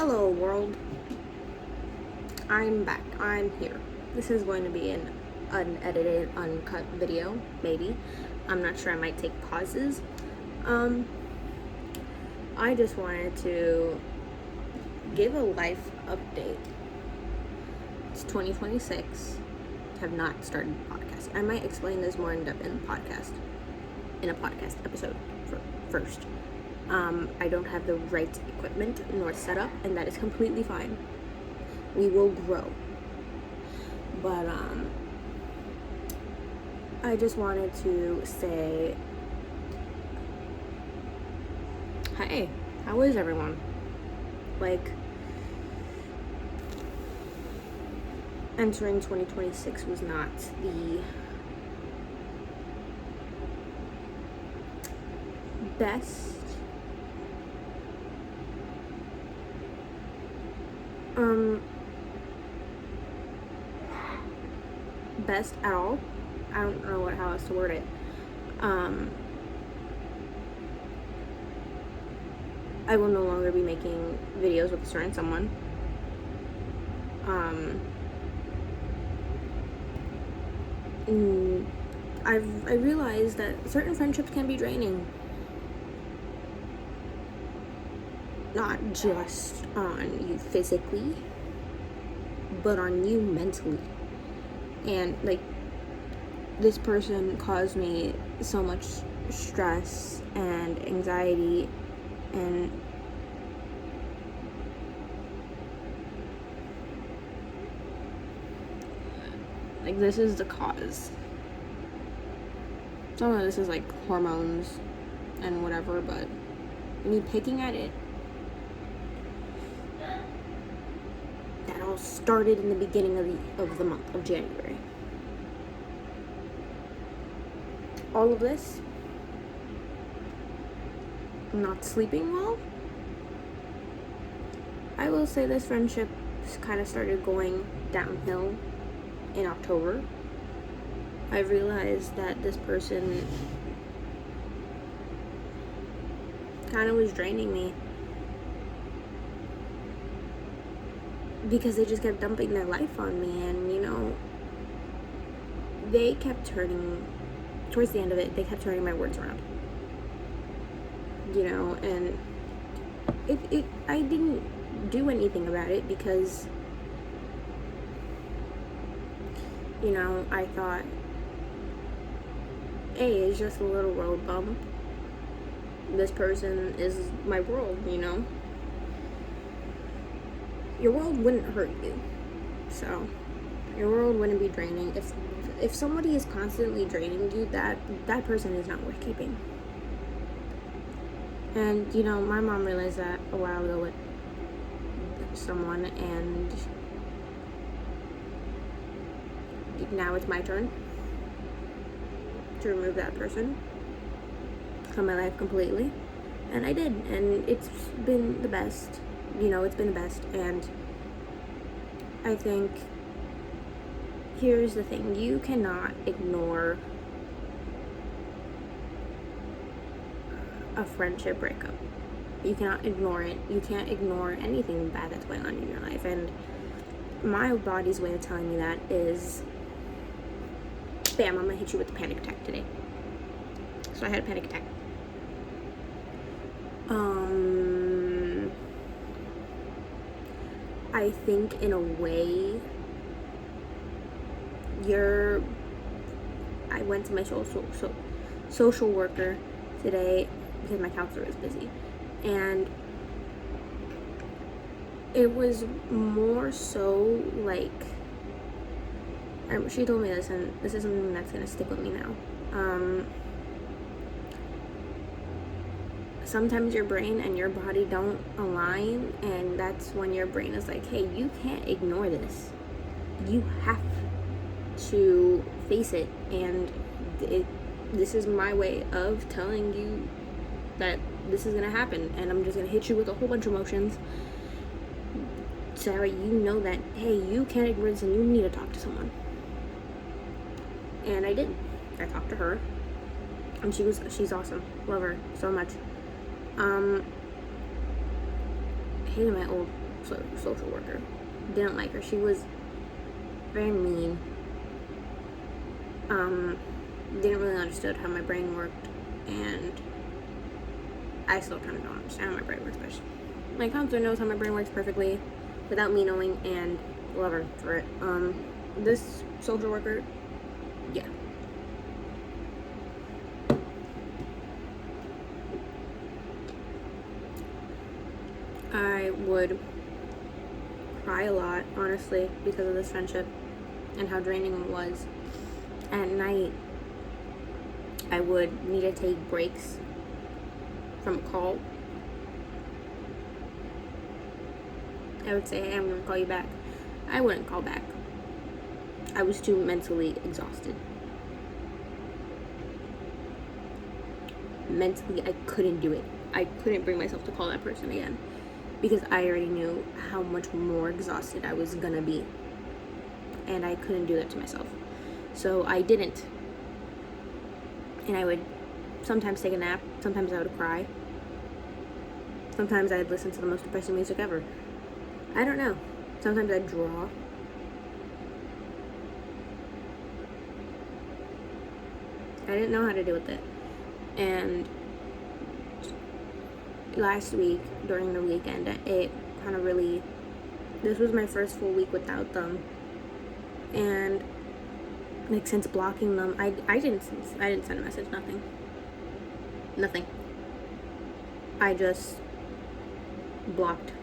Hello world, I'm back, I'm here. This is going to be an unedited, uncut video, maybe. I'm not sure, I might take pauses. I just wanted to give a life update. It's 2026, have not started a podcast. I might explain this more in depth in a podcast episode first. I don't have the right equipment nor setup, and that is completely fine. We will grow. But I just wanted to say, hey, how is everyone? Like, entering 2026 was not the best best at all. I don't know how else to word it. I will no longer be making videos with a certain someone. I realized that certain friendships can be draining. Not just on you physically, but on you mentally. And like, this person caused me so much stress and anxiety, and like, this is the cause. Some of this is like hormones and whatever, but me picking at it, that all started in the beginning of the month of January. All of this, not sleeping well. I will say this friendship kind of started going downhill in October. I realized that this person kind of was draining me because they just kept dumping their life on me, and they kept turning, towards the end of it, they kept turning my words around, and I didn't do anything about it because I thought, hey, it's just a little road bump. This person is my world, Your world wouldn't hurt you. So, your world wouldn't be draining. If somebody is constantly draining you, that person is not worth keeping. And, my mom realized that a while ago with someone, and now it's my turn to remove that person from my life completely. And I did, and it's been the best. It's been the best. And I think, here's the thing, you cannot ignore a friendship breakup. You cannot ignore it. You can't ignore anything bad that's going on in your life. And my body's way of telling me that is, bam, I'm gonna hit you with the panic attack today. So I had a panic attack. I think in a way, I went to my social worker today because my counselor was busy, and it was more so like, she told me this, and this is something that's gonna stick with me now. Sometimes your brain and your body don't align, and that's when your brain is like, hey, you can't ignore this. You have to face it, and this is my way of telling you that this is gonna happen, and I'm just gonna hit you with a whole bunch of emotions so you know that, hey, you can't ignore this and you need to talk to someone. And I did. I talked to her, and she's awesome. Love her so much. I hated my old social worker. Didn't like her. She was very mean. Didn't really understood how my brain worked, and I still kind of don't understand how my brain works, but my counselor knows how my brain works perfectly without me knowing, and love her for it. This social worker, yeah. I would cry a lot, honestly, because of this friendship and how draining it was. At night, I would need to take breaks from a call. I would say, hey, I'm going to call you back. I wouldn't call back. I was too mentally exhausted. Mentally, I couldn't do it. I couldn't bring myself to call that person again because I already knew how much more exhausted I was gonna be, and I couldn't do that to myself. So I didn't. And I would sometimes take a nap. Sometimes I would cry. Sometimes I'd listen to the most depressing music ever. I don't know. Sometimes I'd draw. I didn't know how to deal with it. And last week, during the weekend, it kind of really, this was my first full week without them. And like, since blocking them, I didn't send a message, nothing. I just blocked.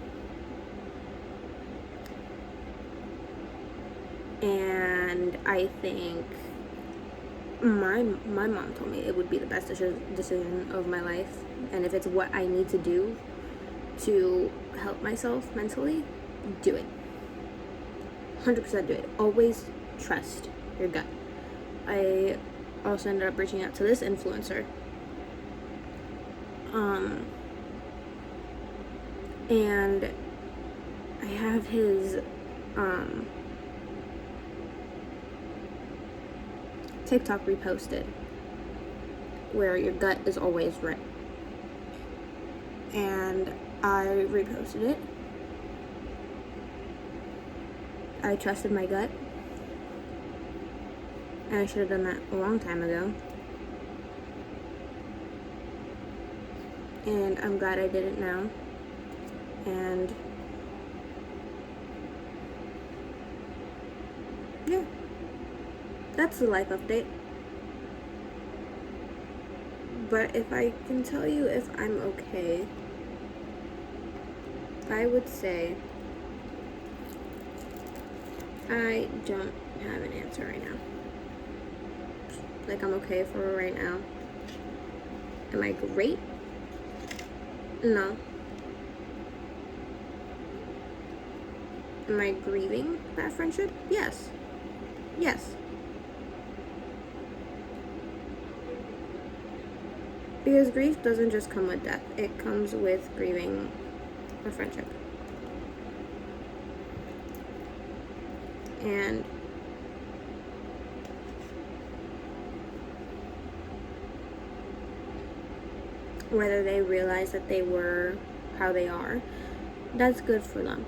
And I think my mom told me it would be the best decision of my life, and if it's what I need to do to help myself mentally, do it. 100% do it. Always trust your gut. I also ended up reaching out to this influencer. And I have his TikTok reposted, where your gut is always right. And I reposted it. I trusted my gut. And I should have done that a long time ago. And I'm glad I did it now. And yeah, that's the life update. But if I can tell you if I'm okay, I would say I don't have an answer right now. Like, I'm okay for right now. Am I great? No. Am I grieving that friendship? Yes. Because grief doesn't just come with death. It comes with grieving a friendship. And whether they realize that they were how they are, that's good for them.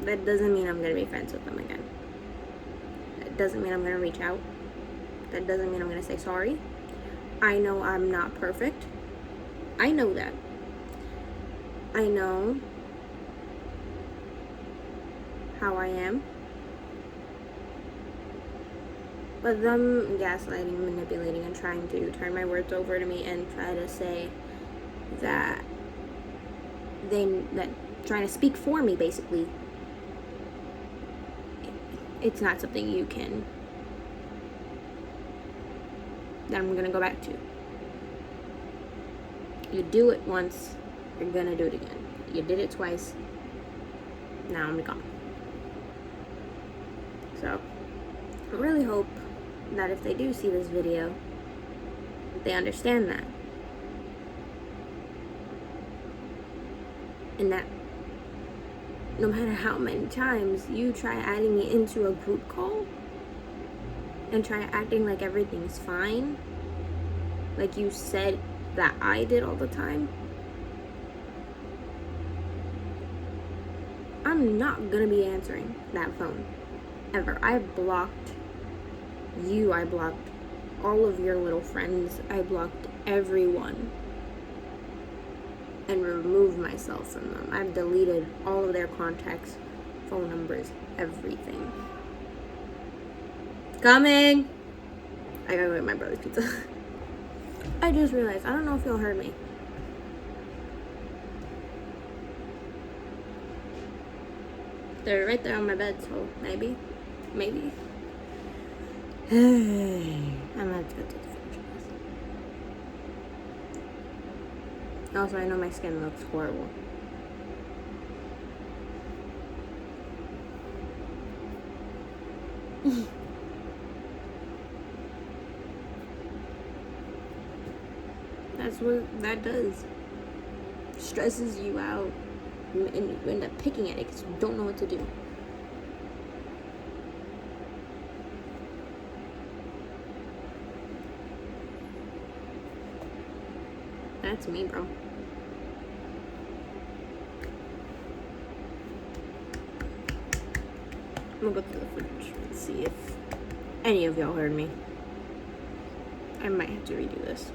That doesn't mean I'm going to be friends with them again. That doesn't mean I'm going to reach out. That doesn't mean I'm going to say sorry. I know I'm not perfect. I know that. I know how I am. But them gaslighting, manipulating, and trying to turn my words over to me and try to say that trying to speak for me, basically, it's not something that I'm gonna go back to. You do it once, you're gonna do it again. You did it twice, now I'm gone. So I really hope that if they do see this video, they understand that. And that no matter how many times you try adding me into a group call and try acting like everything's fine, like you said that I did all the time, I'm not gonna be answering that phone. Ever. I blocked you. I blocked all of your little friends. I blocked everyone. And removed myself from them. I've deleted all of their contacts, phone numbers, everything. Coming! I gotta go get my brother's pizza. I just realized, I don't know if y'all heard me. They're right there on my bed, so maybe. I'm gonna have to go to the fridge. Also, I know my skin looks horrible. That's what that does. Stresses you out. And you end up picking at it because you don't know what to do. That's me, bro. I'm gonna go to the fridge and see if any of y'all heard me. I might have to redo this.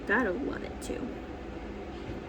Gotta love it too.